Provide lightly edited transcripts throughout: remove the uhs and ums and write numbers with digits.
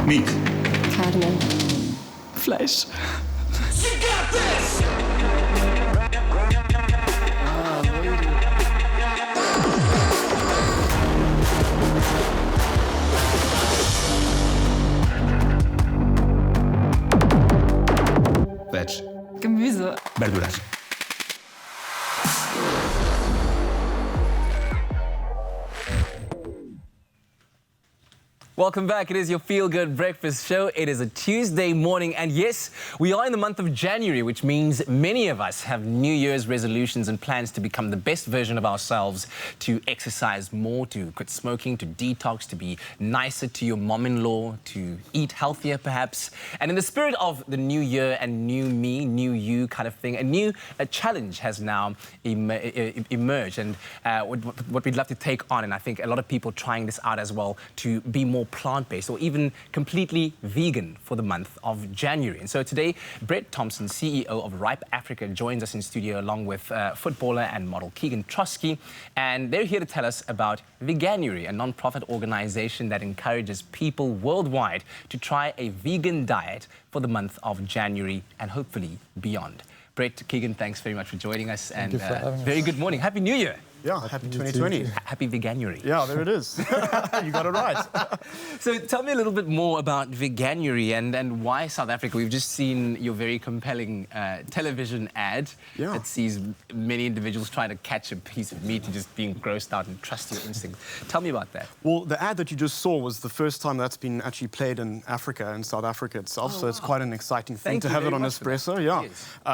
Meat. Carne. Fleisch. You got this! Veg. Gemüse. Verduras. Welcome back. It is your Feel Good Breakfast Show. It is a Tuesday morning, and yes, we are in the month of January, which means many of us have New Year's resolutions and plans to become the best version of ourselves, to exercise more, to quit smoking, to detox, to be nicer to your mom-in-law, to eat healthier perhaps. And in the spirit of the new year and new me, new you kind of thing, a challenge has now emerged, and what we'd love to take on, and I think a lot of people trying this out as well, to be more plant-based or even completely vegan for the month of January. And so today, Brett Thompson, CEO of Ripe Africa, joins us in studio along with footballer and model Keegan Trotsky, and they're here to tell us about Veganuary, a non-profit organization that encourages people worldwide to try a vegan diet for the month of January and hopefully beyond. Brett, Keegan, thanks very much for joining us. Thank you for having us. Very good morning. Happy New Year. Yeah, happy 2020. Happy Veganuary. Yeah, there it is. You got it right. So tell me a little bit more about Veganuary and why South Africa. We've just seen your very compelling television ad that sees many individuals trying to catch a piece of meat and just being grossed out and trust your instinct. Tell me about that. Well, the ad that you just saw was the first time that's been actually played in Africa, in South Africa itself, so it's quite an exciting thing to have it on Espresso. Yeah,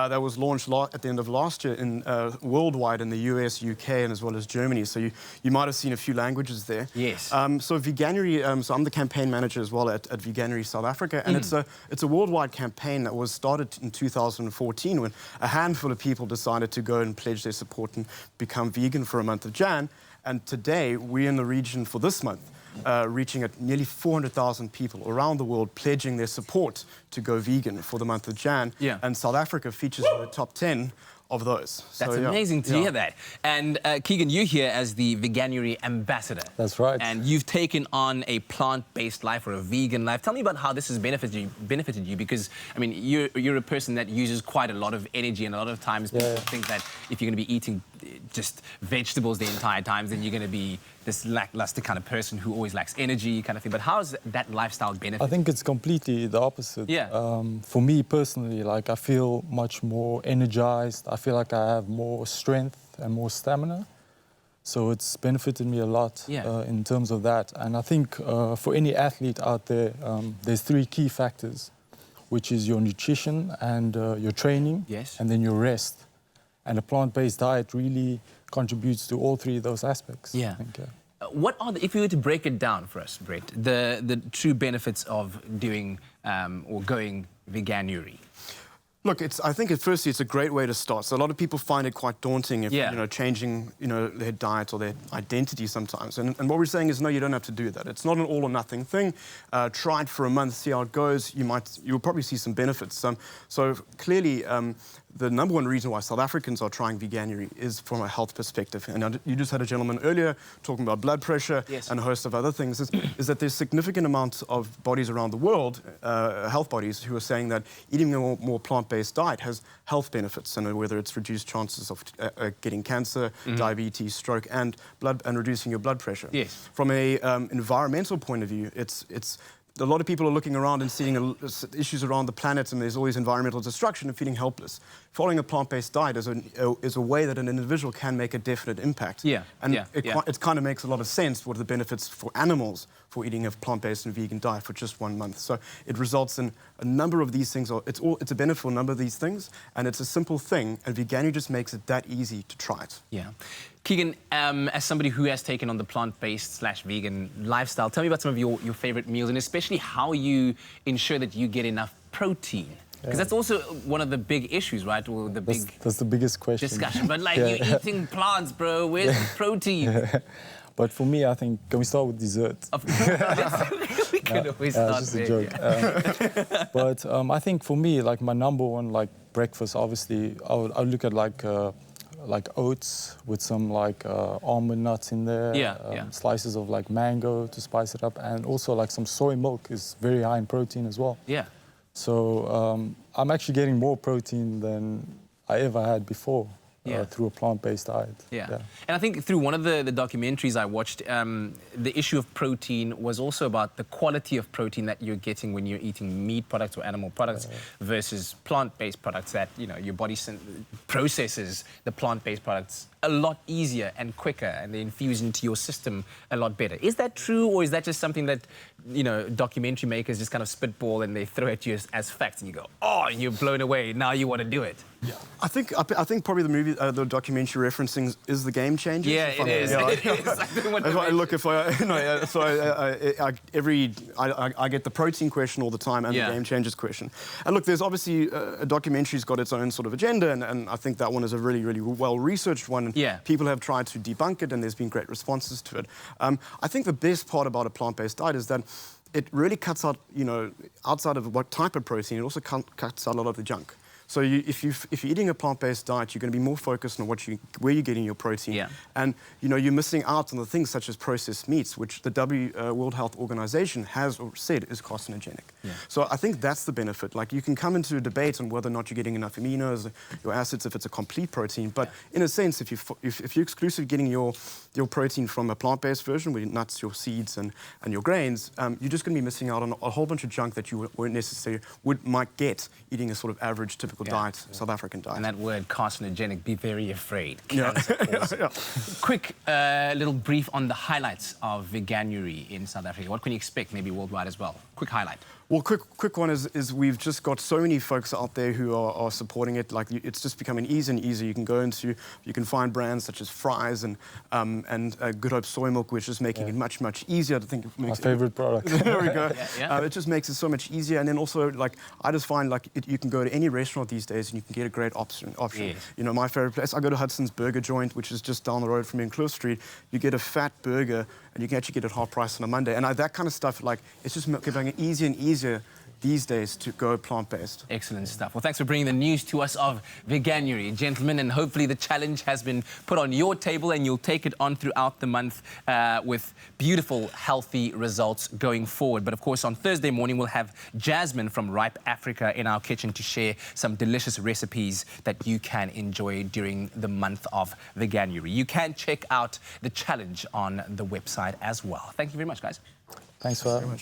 that was launched at the end of last year in worldwide in the US, UK, and as well as Germany. So you might have seen a few languages there. Yes. So Veganuary, so I'm the campaign manager as well at Veganuary South Africa, and it's a worldwide campaign that was started in 2014 when a handful of people decided to go and pledge their support and become vegan for a month of Jan. And today we're in the region for this month, reaching at nearly 400,000 people around the world pledging their support to go vegan for the month of Jan. Yeah. And South Africa features in the top 10 of those. That's amazing to hear that. And Keegan, you're here as the Veganuary ambassador. That's right. And you've taken on a plant-based life or a vegan life. Tell me about how this has benefited you because, I mean, you're a person that uses quite a lot of energy, and a lot of times people think that if you're going to be eating just vegetables the entire time, then you're going to be this lackluster kind of person who always lacks energy kind of thing. But how has that lifestyle benefited? I think it's completely the opposite. Yeah. For me personally, like I feel much more energized. I feel like I have more strength and more stamina. So it's benefited me a lot in terms of that. And I think for any athlete out there, there's three key factors, which is your nutrition and your training, and then your rest. And a plant-based diet really contributes to all three of those aspects. Yeah. I think, what are if you were to break it down for us, Brett, the true benefits of doing or going Veganuary? Look, I think firstly it's a great way to start. So a lot of people find it quite daunting if changing their diet or their identity sometimes. And what we're saying is no, you don't have to do that. It's not an all or nothing thing. Try it for a month, see how it goes. You'll probably see some benefits. So clearly, the number one reason why South Africans are trying Veganuary is from a health perspective. And you just had a gentleman earlier talking about blood pressure and a host of other things, is that there's significant amounts of bodies around the world, health bodies, who are saying that eating a more plant-based diet has health benefits, and whether it's reduced chances of getting cancer, diabetes, stroke, and reducing your blood pressure. Yes. From a environmental point of view, it's a lot of people are looking around and seeing issues around the planet, and there's always environmental destruction and feeling helpless. Following a plant-based diet is a way that an individual can make a definite impact. It kind of makes a lot of sense what are the benefits for animals for eating a plant-based and vegan diet for just 1 month. So it results in a number of these things. It's a benefit for a number of these things, and it's a simple thing, and Veganuary just makes it that easy to try it. Yeah. Keegan, as somebody who has taken on the plant-based / vegan lifestyle, tell me about some of your favorite meals, and especially how you ensure that you get enough protein. Because that's also one of the big issues, right? Or that's the biggest question. Discussion. But like, you're eating plants, bro. Where's the protein? But for me, I think, can we start with dessert? We can always start just there. a joke. But I think for me, like my number one, like breakfast, obviously, I would look at like like oats with some like almond nuts in there. Slices of like mango to spice it up, and also like some soy milk is very high in protein as well. Yeah. So I'm actually getting more protein than I ever had before. Through a plant-based diet. And I think through one of the documentaries I watched, the issue of protein was also about the quality of protein that you're getting when you're eating meat products or animal products versus plant-based products that, you know, your body processes the plant-based products a lot easier and quicker, and they infuse into your system a lot better. Is that true, or is that just something that, you know, documentary makers just kind of spitball and they throw at you as facts, and you go, oh, you're blown away, now you want to do it? Yeah, I think probably the movie, the documentary referencing is the Game Changer. Yeah, it is. I get the protein question all the time and the Game Changers question. And look, there's obviously a documentary's got its own sort of agenda, and I think that one is a really, really well-researched one. People have tried to debunk it, and there's been great responses to it. I think the best part about a plant-based diet is that it really cuts out, you know, outside of what type of protein, it also cuts out a lot of the junk. So if you're eating a plant-based diet, you're going to be more focused on where you're getting your protein. And, you know, you're missing out on the things such as processed meats, which the World Health Organization has said is carcinogenic. So I think that's the benefit. Like, you can come into a debate on whether or not you're getting enough aminos, your acids, if it's a complete protein. But in a sense, if you're exclusively getting your protein from a plant-based version, with your nuts, your seeds, and your grains, you're just going to be missing out on a whole bunch of junk that you might get eating a sort of average, typical diet, South African diet. And that word carcinogenic, be very afraid. Quick little brief on the highlights of Veganuary in South Africa. What can you expect maybe worldwide as well? Quick highlight. Well, quick one is we've just got so many folks out there who are supporting it. Like, it's just becoming easier and easier. You can find brands such as Fries and Good Hope soy milk, which is making it much, much easier. To think my favorite product. There we go. It just makes it so much easier. And then also, like, I just find like you can go to any restaurant these days and you can get a great option. You know, my favorite place, I go to Hudson's Burger Joint, which is just down the road from me in Cliff Street. You get a fat burger, and you can actually get it half price on a Monday. And that kind of stuff, like, it's just getting easier and easier these days to go plant-based. Excellent stuff. Well, thanks for bringing the news to us of Veganuary, gentlemen, and hopefully the challenge has been put on your table and you'll take it on throughout the month with beautiful, healthy results going forward. But of course, on Thursday morning, we'll have Jasmine from Ripe Africa in our kitchen to share some delicious recipes that you can enjoy during the month of Veganuary. You can check out the challenge on the website as well. Thank you very much, guys. Thanks for having me.